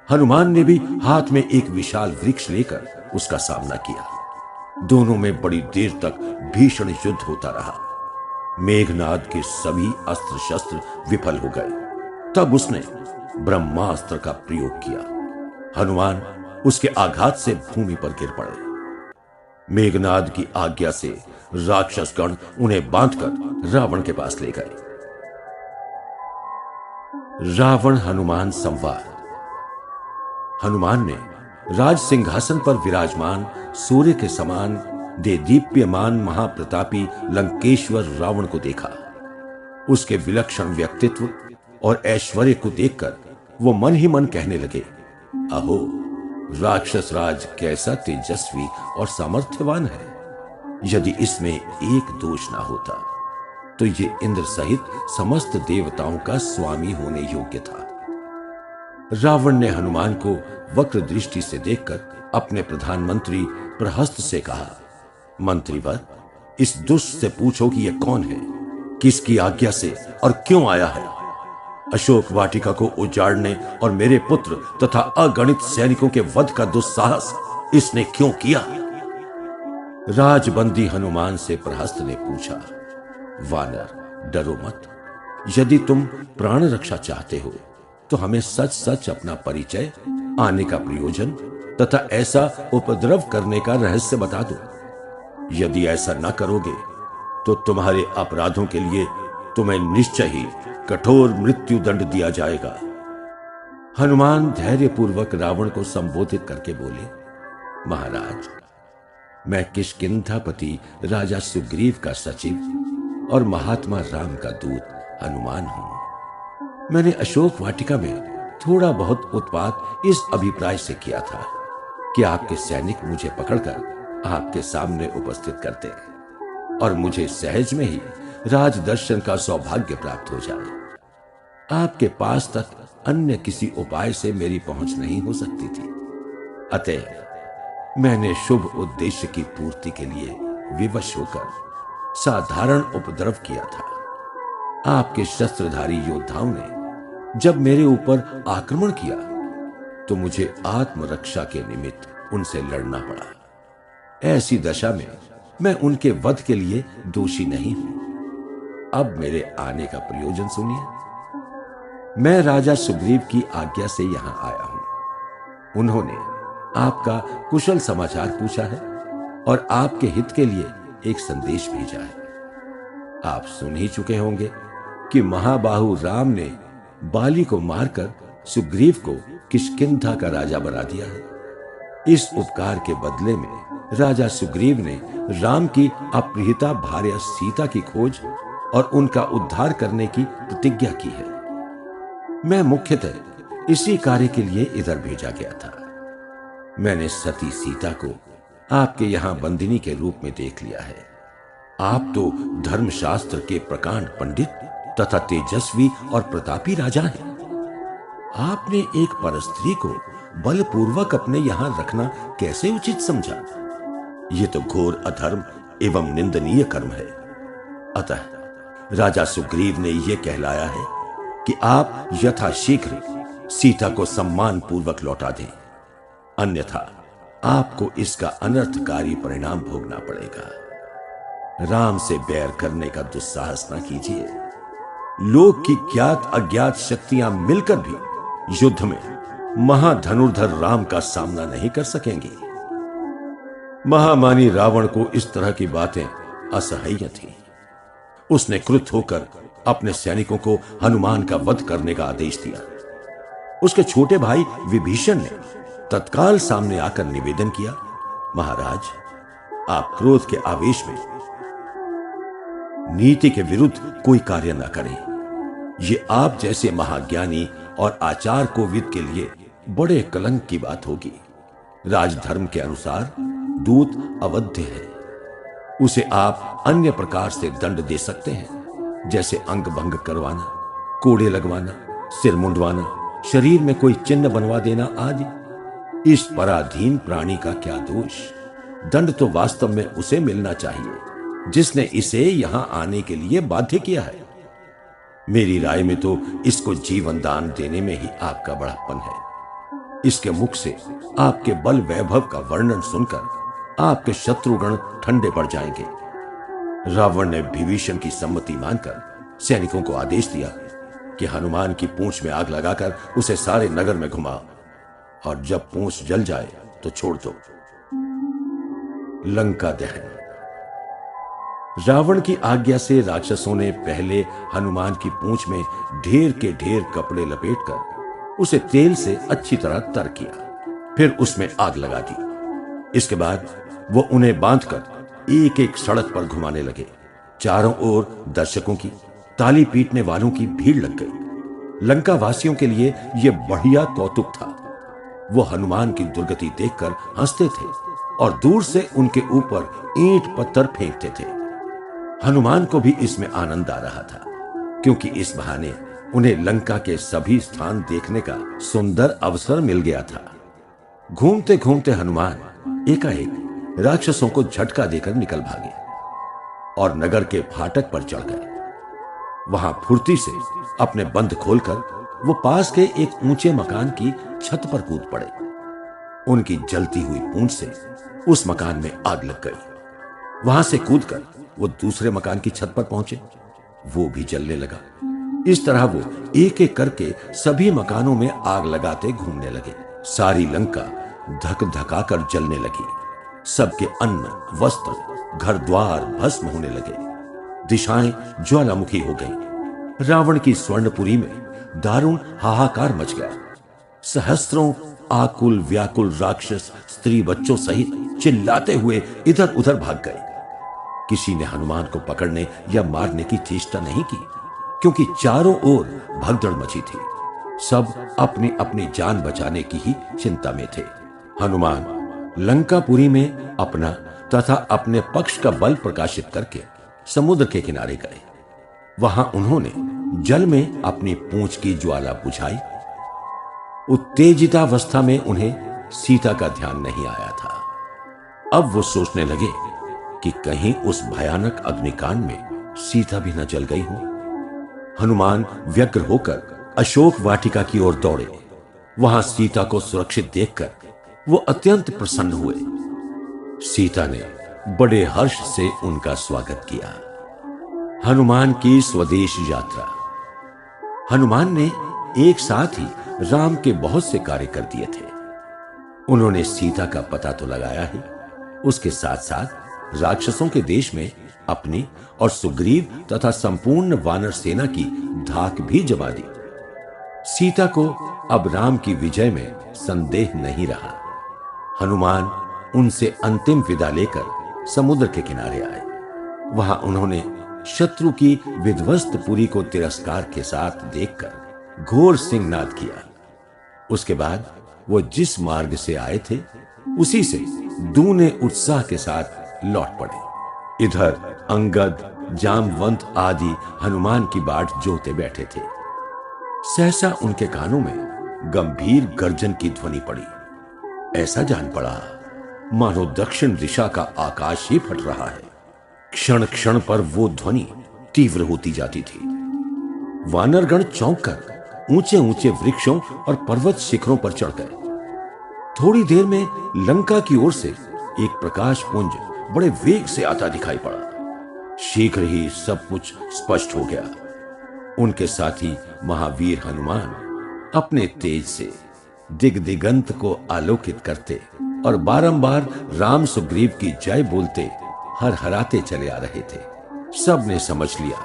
हनुमान ने भी हाथ में एक विशाल वृक्ष लेकर उसका सामना किया। दोनों में बड़ी देर तक भीषण युद्ध होता रहा। मेघनाद के सभी अस्त्र शस्त्र विफल हो गए। तब उसने ब्रह्मास्त्र का प्रयोग किया। हनुमान उसके आघात से भूमि पर गिर पड़े। मेघनाद की आज्ञा से राक्षसगण उन्हें बांधकर रावण के पास ले गए। रावण हनुमान संवाद। हनुमान ने राज सिंहासन पर विराजमान सूर्य के समान देदीप्यमान महाप्रतापी लंकेश्वर रावण को देखा। उसके विलक्षण व्यक्तित्व और ऐश्वर्य को देखकर वो मन ही मन कहने लगे, अहो, राक्षस राज कैसा तेजस्वी और सामर्थ्यवान है। यदि इसमें एक दोष ना होता तो ये इंद्र सहित समस्त देवताओं का स्वामी होने योग्य था। रावण ने हनुमान को वक्र दृष्टि से देखकर अपने प्रधानमंत्री प्रहस्त से कहा, मंत्रीवर, इस दुष्ट से पूछो कि यह कौन है, किसकी आज्ञा से और क्यों आया है। अशोक वाटिका को उजाड़ने और मेरे पुत्र तथा अगणित सैनिकों के वध का दुस्साहस इसने क्यों किया। राजबंदी हनुमान से प्रहस्त ने पूछा, वानर, डरो मत। यदि तुम प्राण रक्षा चाहते हो तो हमें सच सच अपना परिचय, आने का प्रयोजन तथा ऐसा उपद्रव करने का रहस्य बता दो। यदि ऐसा न करोगे तो तुम्हारे अपराधों के लिए तुम्हें निश्चय ही कठोर मृत्यु दंड दिया जाएगा। हनुमान धैर्यपूर्वक रावण को संबोधित करके बोले, महाराज, मैं किष्किंधापति राजा सुग्रीव का सचिव और महात्मा राम का दूत हनुमान हूं। मैंने अशोक वाटिका में थोड़ा बहुत उत्पात इस अभिप्राय से किया था कि आपके सैनिक मुझे पकड़कर आपके सामने उपस्थित करते और मुझे सहज में ही राज दर्शन का सौभाग्य प्राप्त हो जाए। आपके पास तक अन्य किसी उपाय से मेरी पहुंच नहीं हो सकती थी। अतः मैंने शुभ उद्देश्य की पूर्ति के लिए विवश होकर साधारण उपद्रव किया था। आपके शस्त्रधारी योद्धाओं ने जब मेरे ऊपर आक्रमण किया तो मुझे आत्मरक्षा के निमित्त उनसे लड़ना पड़ा। ऐसी दशा में मैं उनके वध के लिए दोषी नहीं हूं। अब मेरे आने का प्रयोजन सुनिए। मैं राजा सुग्रीव की आज्ञा से यहां आया हूं। उन्होंने आपका कुशल समाचार पूछा है और आपके हित के लिए एक संदेश भेजा है। आप सुन ही चुके होंगे कि महाबाहु राम ने बाली को मारकर सुग्रीव को किष्किंधा का राजा बना दिया है। इस उपकार के बदले में राजा सुग्रीव ने राम की अप्रियता भार्या सीता की खोज और उनका उद्धार करने की प्रतिज्ञा की है। मैं मुख्यतः इसी कार्य के लिए इधर भेजा गया था। मैंने सती सीता को आपके यहां बंदिनी के रूप में देख लिया है। आप तो धर्मशास्त्र के प्रकांड पंडित तथा तेजस्वी और प्रतापी राजा हैं। आपने एक परस्त्री को बलपूर्वक अपने यहां रखना कैसे उचित समझा? यह तो घोर अधर्म एवं निंदनीय कर्म है। अतः राजा सुग्रीव ने यह कहलाया है कि आप यथाशीघ्र सीता को सम्मान पूर्वक लौटा दें, अन्यथा आपको इसका अनर्थकारी परिणाम भोगना पड़ेगा। राम से बैर करने का दुस्साहस न कीजिए। लोक की ज्ञात अज्ञात शक्तियां मिलकर भी युद्ध में महाधनुर्धर राम का सामना नहीं कर सकेंगी। महामानी रावण को इस तरह की बातें असह्य थी। उसने क्रुद्ध होकर अपने सैनिकों को हनुमान का वध करने का आदेश दिया। उसके छोटे भाई विभीषण ने तत्काल सामने आकर निवेदन किया, महाराज, आप क्रोध के आवेश में नीति के विरुद्ध कोई कार्य न करें। ये आप जैसे महाज्ञानी और आचार कोविद के लिए बड़े कलंक की बात होगी। राजधर्म के अनुसार दूत अवध्य है। उसे आप अन्य प्रकार से दंड दे सकते हैं, जैसे अंग भंग करवाना, कोड़े लगवाना, सिर मुंडवाना, शरीर में कोई चिन्ह बनवा देना आदि। इस पराधीन प्राणी का क्या दोष? दंड तो वास्तव में उसे मिलना चाहिए जिसने इसे यहां आने के लिए बाध्य किया है। मेरी राय में तो इसको जीवन दान देने में ही आपका बड़प्पन है। इसके मुख से आपके बल वैभव का वर्णन सुनकर आपके शत्रुगण ठंडे पड़ जाएंगे। रावण ने विभीषण की सम्मति मानकर सैनिकों को आदेश दिया कि हनुमान की पूंछ में आग लगाकर उसे सारे नगर में घुमाओ, और जब पूंछ जल जाए तो छोड़ दो। लंका दहन। रावण की आज्ञा से राक्षसों ने पहले हनुमान की पूंछ में ढेर के ढेर कपड़े लपेटकर उसे तेल से अच्छी तरह तर किया, फिर उसमें आग लगा दी। इसके बाद वो उन्हें बांधकर एक एक सड़क पर घुमाने लगे। चारों ओर दर्शकों की, ताली पीटने वालों की भीड़ लग गई। लंका वासियों के लिए यह बढ़िया कौतुक था। वो हनुमान की दुर्गति देखकर हंसते थे और दूर से उनके ऊपर ईंट पत्थर फेंकते थे। हनुमान को भी इसमें आनंद आ रहा था, क्योंकि इस बहाने उन्हें लंका के सभी स्थान देखने का सुंदर अवसर मिल गया था। घूमते घूमते हनुमान एकाएक राक्षसों को झटका देकर निकल भागे और नगर के फाटक पर चढ़ गए। वहां फुर्ती से अपने बंद खोलकर वो पास के एक ऊंचे मकान की छत पर कूद पड़े। उनकी जलती हुई पूंछ से उस मकान में आग लग गई। वहां से कूदकर वो दूसरे मकान की छत पर पहुंचे, वो भी जलने लगा। इस तरह वो एक एक करके सभी मकानों में आग लगाते घूमने लगे। सारी लंका धक धकाकर जलने लगी। सबके अन्न, वस्त्र, घर द्वार भस्म होने लगे। दिशाएं ज्वालामुखी हो गईं। रावण की स्वर्णपुरी में दारुण हाहाकार मच गया। सहस्त्रों आकुल व्याकुल राक्षस स्त्री बच्चों सहित चिल्लाते हुए इधर उधर भाग गए। किसी ने हनुमान को पकड़ने या मारने की चेष्टा नहीं की, क्योंकि चारों ओर भगदड़ मची थी। सब अपनी अपनी जान बचाने की ही चिंता में थे। हनुमान लंकापुरी में अपना तथा अपने पक्ष का बल प्रकाशित करके समुद्र के किनारे गए। वहां उन्होंने जल में अपनी पूंछ की ज्वाला बुझाई। उत्तेजितावस्था में उन्हें सीता का ध्यान नहीं आया था। अब वो सोचने लगे कि कहीं उस भयानक अग्निकांड में सीता भी न जल गई हो। हनुमान व्यग्र होकर अशोक वाटिका की ओर दौड़े। वहां सीता को सुरक्षित देखकर वो अत्यंत प्रसन्न हुए। सीता ने बड़े हर्ष से उनका स्वागत किया। हनुमान की स्वदेश यात्रा। हनुमान ने एक साथ ही राम के बहुत से कार्य कर दिए थे। उन्होंने सीता का पता तो लगाया ही, उसके साथ साथ राक्षसों के देश में अपनी और सुग्रीव तथा संपूर्ण वानर सेना की धाक भी जमा दी। सीता को अब राम की विजय में संदेह नहीं रहा। हनुमान उनसे अंतिम विदा लेकर समुद्र के किनारे आए। वहां उन्होंने शत्रु की विध्वस्त पुरी को तिरस्कार के साथ देखकर घोर सिंहनाद किया। उसके बाद वो जिस मार्ग से आए थे उसी से दूने उत्साह के साथ लौट पड़े। इधर अंगद, जामवंत आदि हनुमान की बाट जोते बैठे थे। सहसा उनके कानों में गंभीर गर्जन की ध्वनि पड़ी। ऐसा जान पड़ा मानो दक्षिण दिशा का आकाश ही फट रहा है। क्षण क्षण पर वो ध्वनि तीव्र होती जाती थी। वानरगण चौंक कर ऊंचे ऊंचे वृक्षों और पर्वत शिखरों पर चढ़ गए। थोड़ी देर में लंका की ओर से एक प्रकाश पुंज बड़े वेग से आता दिखाई पड़ा। शीघ्र ही सब कुछ स्पष्ट हो गया। उनके साथी महावीर हनुमान अपने तेज से दिग्दिगंत को आलोकित करते और बारंबार राम सुग्रीव की जय बोलते हरहराते चले आ रहे थे। सब ने समझ लिया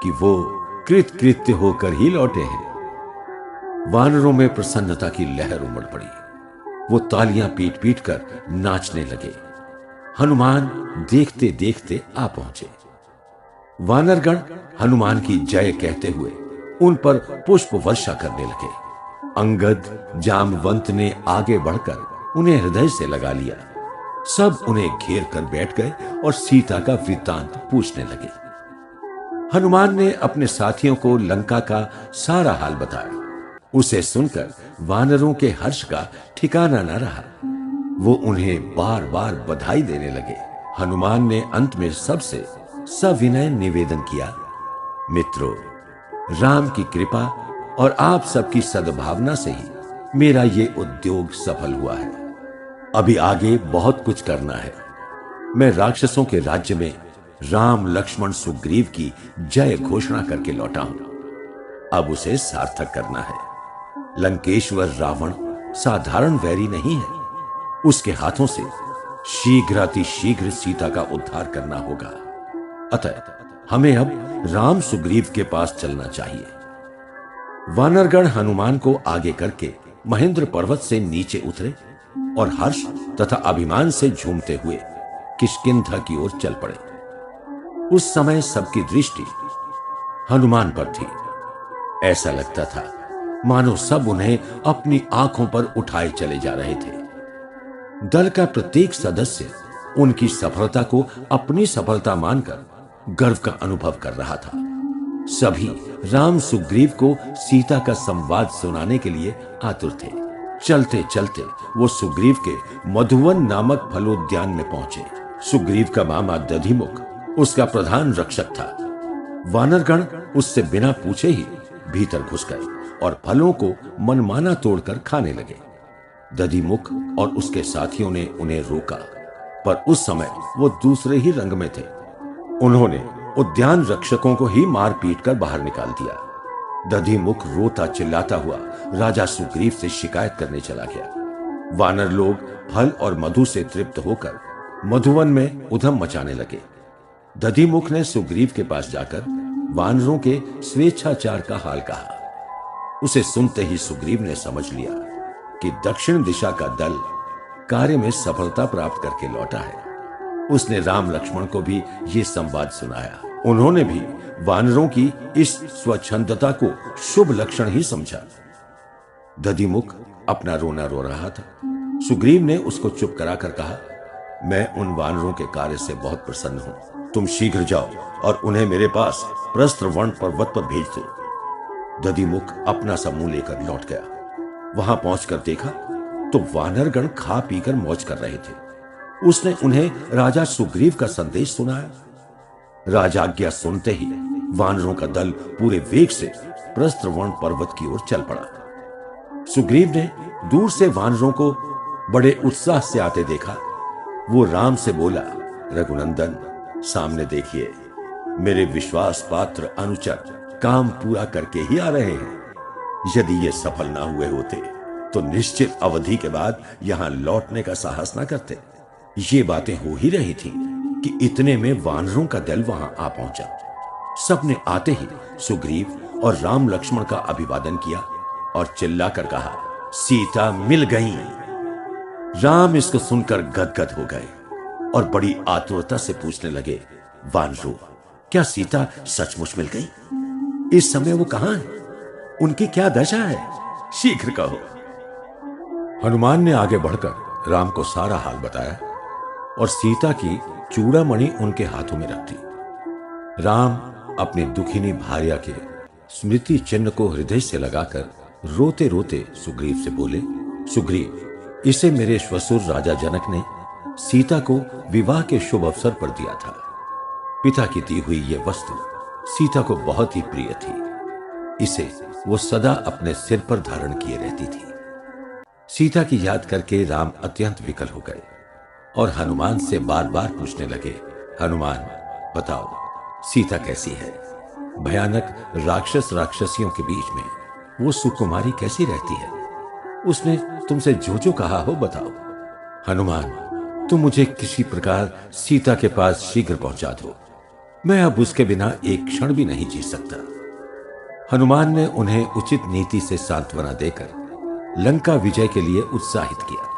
कि वो कृतकृत्य होकर ही लौटे हैं। वानरों में प्रसन्नता की लहर उमड़ पड़ी। वो तालियां पीट पीट कर नाचने लगे। हनुमान देखते देखते आ पहुंचे। वानरगण हनुमान की जय कहते हुए उन पर पुष्प वर्षा करने लगे। अंगद, जामवंत ने आगे बढ़कर उन्हें हृदय से लगा लिया। सब उन्हें घेर कर बैठ गए और सीता का वृत्तांत पूछने लगे। हनुमान ने अपने साथियों को लंका का सारा हाल बताया। उसे सुनकर वानरों के हर्ष का ठिकाना न रहा। वो उन्हें बार बार बधाई देने लगे। हनुमान ने अंत में सबसे सविनय निवेदन किया, मित्रों, राम की कृपा और आप सबकी सद्भावना से ही मेरा ये उद्योग सफल हुआ है। अभी आगे बहुत कुछ करना है। मैं राक्षसों के राज्य में राम, लक्ष्मण, सुग्रीव की जय घोषणा करके लौटा हूं। अब उसे सार्थक करना है। लंकेश्वर रावण साधारण वैरी नहीं है। उसके हाथों से शीघ्रातिशीघ्र सीता का उद्धार करना होगा। अतः हमें अब राम सुग्रीव के पास चलना चाहिए। वानरगण हनुमान को आगे करके महेंद्र पर्वत से नीचे उतरे और हर्ष तथा अभिमान से झूमते हुए किष्किंधा की ओर चल पड़े। उस समय सबकी दृष्टि हनुमान पर थी। ऐसा लगता था मानो सब उन्हें अपनी आंखों पर उठाए चले जा रहे थे। दल का प्रत्येक सदस्य उनकी सफलता को अपनी सफलता मानकर गर्व का अनुभव कर रहा था। सभी राम सुग्रीव को सीता का संवाद सुनाने के लिए आतुर थे। चलते चलते वो सुग्रीव के मधुवन नामक फलोद्यान में पहुंचे। सुग्रीव का मामा दधिमुख उसका प्रधान रक्षक था। वानरगण उससे बिना पूछे ही भीतर घुस गए और फलों को मनमाना तोड़कर खाने लगे। दधिमुख और उसके साथियों ने उन्हें रोका, पर उस समय वो दूसरे ही रंग में थे। उन्होंने उद्यान रक्षकों को ही मार पीट कर बाहर निकाल दिया। दधिमुख रोता चिल्लाता हुआ राजा सुग्रीव से शिकायत करने चला गया। वानर लोग फल और मधु से तृप्त होकर मधुवन में उधम मचाने लगे। दधिमुख ने सुग्रीव के पास जाकर वानरों के स्वेच्छाचार का हाल कहा। उसे सुनते ही सुग्रीव ने समझ लिया कि दक्षिण दिशा का दल कार्य में सफलता प्राप्त करके लौटा है। उसने राम लक्ष्मण को भी ये संवाद सुनाया। उन्होंने भी वानरों की इस स्वच्छंदता को शुभ लक्षण ही समझा। दधिमुख अपना रोना रो रहा था। सुग्रीव ने उसको चुप कराकर कहा, मैं उन वानरों के कार्य से बहुत प्रसन्न हूं। तुम शीघ्र जाओ और उन्हें मेरे पास प्रस्त्रवर्ण पर्वत पर भेज दो। दधिमुख अपना समूह लेकर लौट गया। वहां पहुंचकर देखा तो वानरगण खा पीकर मौज कर रहे थे। उसने उन्हें राजा सुग्रीव का संदेश सुनाया। राजाज्ञा सुनते ही वानरों का दल पूरे वेग से प्रस्त्रवर्ण पर्वत की ओर चल पड़ा। सुग्रीव ने दूर से वानरों को बड़े उत्साह से आते देखा। वो राम से बोला, रघुनंदन, सामने देखिए, मेरे विश्वास पात्र अनुचर काम पूरा करके ही आ रहे हैं। यदि ये सफल ना हुए होते तो निश्चित अवधि के बाद यहां लौटने का साहस ना करते। ये बातें हो ही रही थी कि इतने में वानरों का दल वहां आ पहुंचा। सबने आते ही सुग्रीव और राम लक्ष्मण का अभिवादन किया और चिल्लाकर कहा, सीता मिल गई। राम इसको सुनकर गदगद हो गए और बड़ी आतुरता से पूछने लगे, वानरों, क्या सीता सचमुच मिल गई? इस समय वो कहां है? उनकी क्या दशा है? शीघ्र कहो। हनुमान ने आगे बढ़कर राम को सारा हाल बताया और सीता की चूड़ामणि उनके हाथों में रख दी। राम अपनी दुखिनी भार्या के स्मृति चिन्ह को हृदय से लगाकर रोते रोते सुग्रीव से बोले, सुग्रीव, इसे मेरे श्वशुर राजा जनक ने सीता को विवाह के शुभ अवसर पर दिया था। पिता की दी हुई यह वस्तु सीता को बहुत ही प्रिय थी। इसे वो सदा अपने सिर पर धारण किए रहती थी। सीता की याद करके राम अत्यंत विकल हो गए और हनुमान से बार बार पूछने लगे, हनुमान, बताओ, सीता कैसी है? भयानक राक्षस राक्षसियों के बीच में वो सुकुमारी कैसी रहती है? उसने तुमसे जो जो कहा हो बताओ। हनुमान, तुम मुझे किसी प्रकार सीता के पास शीघ्र पहुंचा दो। मैं अब उसके बिना एक क्षण भी नहीं जी सकता। हनुमान ने उन्हें उचित नीति से सांत्वना देकर लंका विजय के लिए उत्साहित किया।